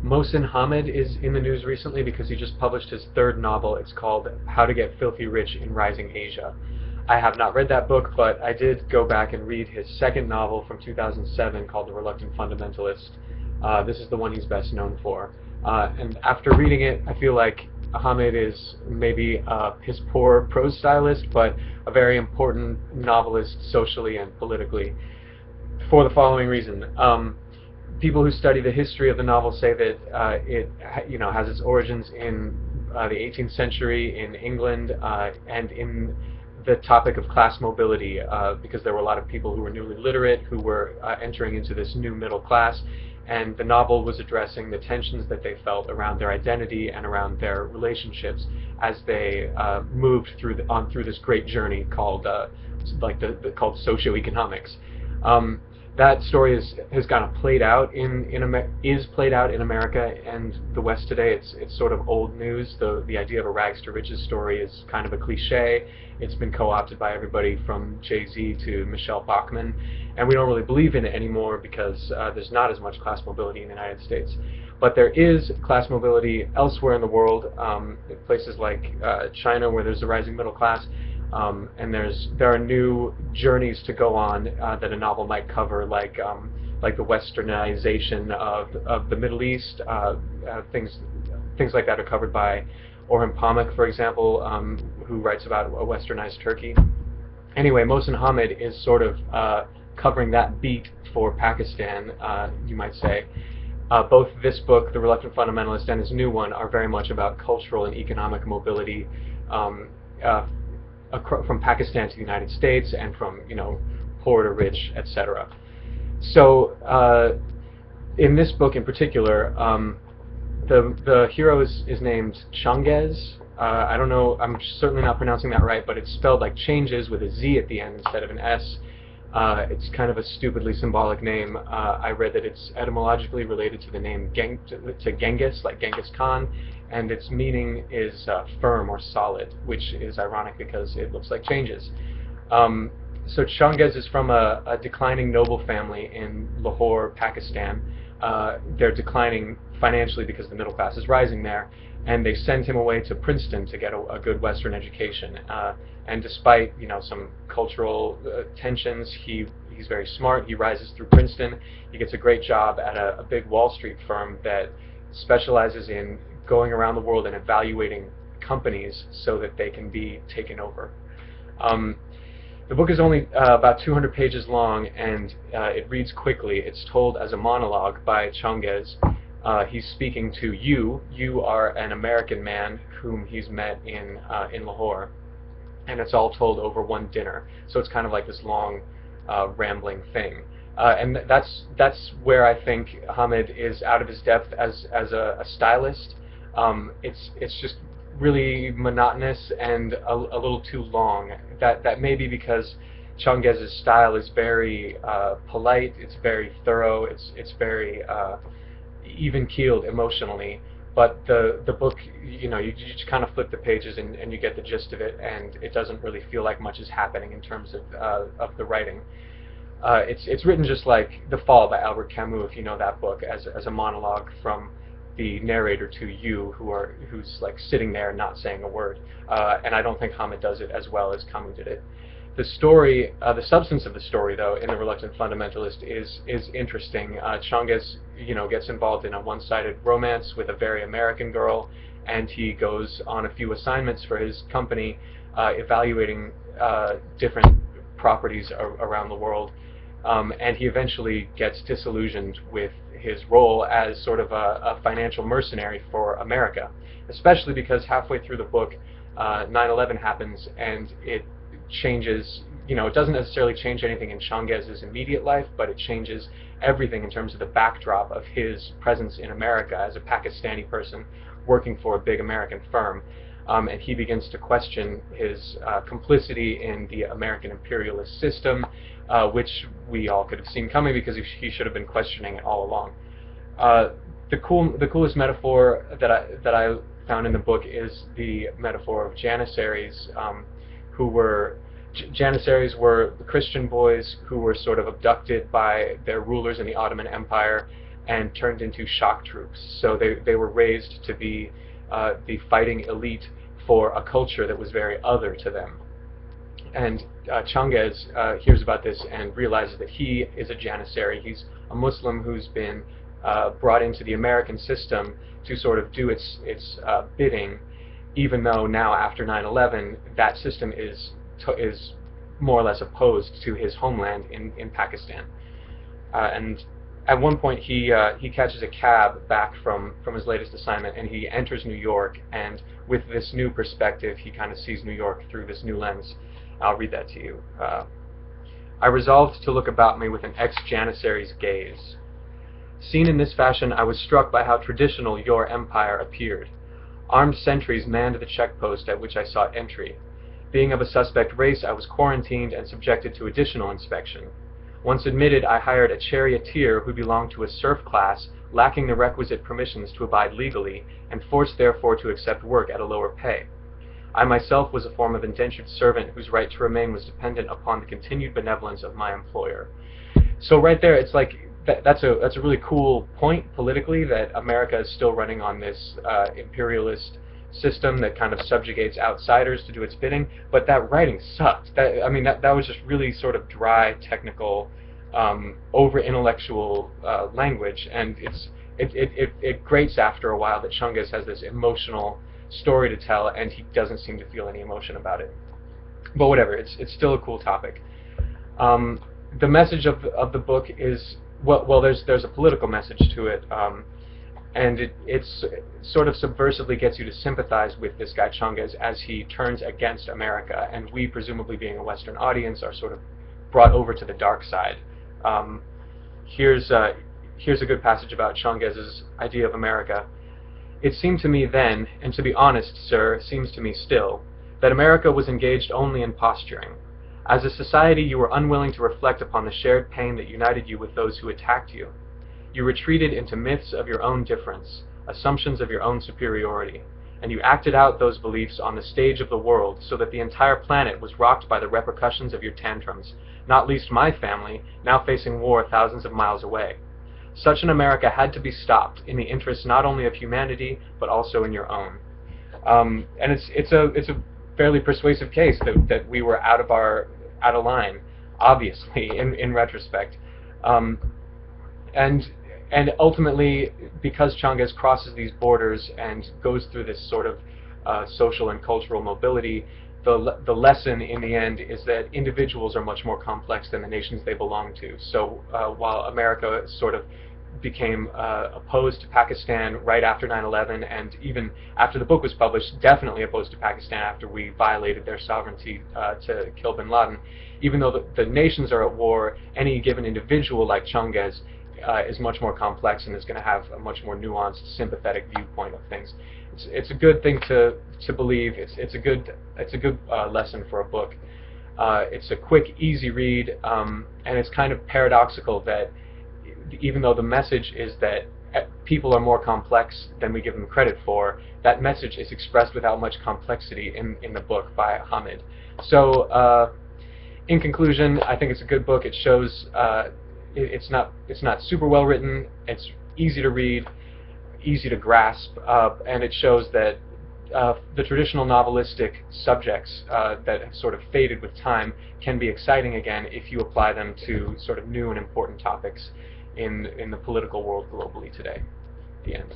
Mohsin Hamid is in the news recently because he just published his third novel. It's called How to Get Filthy Rich in Rising Asia. I have not read that book, but I did go back and read his second novel from 2007 called The Reluctant Fundamentalist. This is the one he's best known for. And after reading it, I feel like Hamid is maybe a piss poor prose stylist, but a very important novelist socially and politically for the following reason. People who study the history of the novel say that it has its origins in the 18th century in England and in the topic of class mobility, because there were a lot of people who were newly literate who were entering into this new middle class, and the novel was addressing the tensions that they felt around their identity and around their relationships as they moved through this great journey called called socioeconomics. That story has kind of played out is played out in America and the West today. It's sort of old news. The idea of a rags to riches story is kind of a cliche. It's been co-opted by everybody from Jay-Z to Michelle Bachmann, and we don't really believe in it anymore because there's not as much class mobility in the United States. But there is class mobility elsewhere in the world, places like China, where there's a rising middle class. And there are new journeys to go on that a novel might cover, like the westernization of the Middle East. Things like that are covered by Orhan Pamuk, for example, who writes about a westernized Turkey. Anyway, Mohsin Hamid is sort of covering that beat for Pakistan, you might say. Both this book, The Reluctant Fundamentalist, and his new one are very much about cultural and economic mobility from Pakistan to the United States, and from poor to rich, etc. So in this book in particular, the hero is named Changes. I don't know, I'm certainly not pronouncing that right, but it's spelled like changes with a Z at the end instead of an S. It's kind of a stupidly symbolic name. I read that it's etymologically related to the name to Genghis, like Genghis Khan, and its meaning is firm or solid, which is ironic because it looks like changes. So Changes is from a declining noble family in Lahore, Pakistan. They're declining financially because the middle class is rising there, and they send him away to Princeton to get a good Western education. And despite some cultural tensions, he's very smart. He rises through Princeton. He gets a great job at a big Wall Street firm that specializes in going around the world and evaluating companies so that they can be taken over. The book is only about 200 pages long, and it reads quickly. It's told as a monologue by Changes. He's speaking to you. You are an American man whom he's met in Lahore, and it's all told over one dinner. So it's kind of like this long, rambling thing. And that's where I think Hamid is out of his depth as a stylist. It's just really monotonous and a little too long. That may be because Changes' style is very polite. It's very thorough. It's very even-keeled emotionally. But the book, you just kind of flip the pages and you get the gist of it, and it doesn't really feel like much is happening in terms of the writing. It's written just like The Fall by Albert Camus, if you know that book, as a monologue from the narrator to you, who's like sitting there not saying a word. And I don't think Hamid does it as well as Camus did it. The story, the substance of the story, though, in The Reluctant Fundamentalist is interesting. Changes, gets involved in a one-sided romance with a very American girl, and he goes on a few assignments for his company, evaluating different properties around the world, and he eventually gets disillusioned with his role as sort of a financial mercenary for America, especially because halfway through the book, 9/11 happens, and it changes, it doesn't necessarily change anything in Changes' immediate life, but it changes everything in terms of the backdrop of his presence in America as a Pakistani person working for a big American firm. And he begins to question his complicity in the American imperialist system, which we all could have seen coming because he should have been questioning it all along. The coolest metaphor that I found in the book is the metaphor of Janissaries, Janissaries were Christian boys who were sort of abducted by their rulers in the Ottoman Empire, and turned into shock troops. So they were raised to be the fighting elite for a culture that was very other to them. And Changes hears about this and realizes that he is a Janissary. He's a Muslim who's been brought into the American system to sort of do its bidding, even though now after 9/11 that system is more or less opposed to his homeland in Pakistan. And at one point he catches a cab back from his latest assignment, and he enters New York, and with this new perspective he kind of sees New York through this new lens. I'll read that to you. I resolved to look about me with an ex-Janissary's gaze. Seen in this fashion, I was struck by how traditional your empire appeared. Armed sentries manned the checkpost at which I sought entry. Being of a suspect race, I was quarantined and subjected to additional inspection. Once admitted, I hired a charioteer who belonged to a serf class, lacking the requisite permissions to abide legally, and forced therefore to accept work at a lower pay. I myself was a form of indentured servant whose right to remain was dependent upon the continued benevolence of my employer. So right there, it's like that's a really cool point politically, that America is still running on this imperialist system that kind of subjugates outsiders to do its bidding. But that writing sucked. That was just really sort of dry, technical, over intellectual language, and it grates after a while that Changes has this emotional story to tell, and he doesn't seem to feel any emotion about it. But whatever, it's still a cool topic. The message of the book is, well, there's a political message to it, and it's sort of subversively gets you to sympathize with this guy Changes as he turns against America, and we, presumably being a Western audience, are sort of brought over to the dark side. Here's a good passage about Changes's idea of America. It seemed to me then, and to be honest, sir, seems to me still, that America was engaged only in posturing. As a society, you were unwilling to reflect upon the shared pain that united you with those who attacked you. You retreated into myths of your own difference, assumptions of your own superiority, and you acted out those beliefs on the stage of the world so that the entire planet was rocked by the repercussions of your tantrums, not least my family, now facing war thousands of miles away. Such an America had to be stopped in the interest not only of humanity, but also in your own. And it's a fairly persuasive case that we were out of line, obviously, in retrospect. And ultimately, because Changes crosses these borders and goes through this sort of social and cultural mobility, the lesson in the end is that individuals are much more complex than the nations they belong to. So while America sort of became opposed to Pakistan right after 9/11, and even after the book was published, definitely opposed to Pakistan after we violated their sovereignty to kill bin Laden, even though the nations are at war, any given individual like Changes is much more complex and is going to have a much more nuanced, sympathetic viewpoint of things. It's a good thing to believe. It's a good lesson for a book. It's a quick, easy read, and it's kind of paradoxical that even though the message is that people are more complex than we give them credit for, that message is expressed without much complexity in the book by Hamid. So, in conclusion, I think it's a good book. It shows it's not super well written. It's easy to read, easy to grasp, and it shows that the traditional novelistic subjects that have sort of faded with time can be exciting again if you apply them to sort of new and important topics in the political world globally today. The end.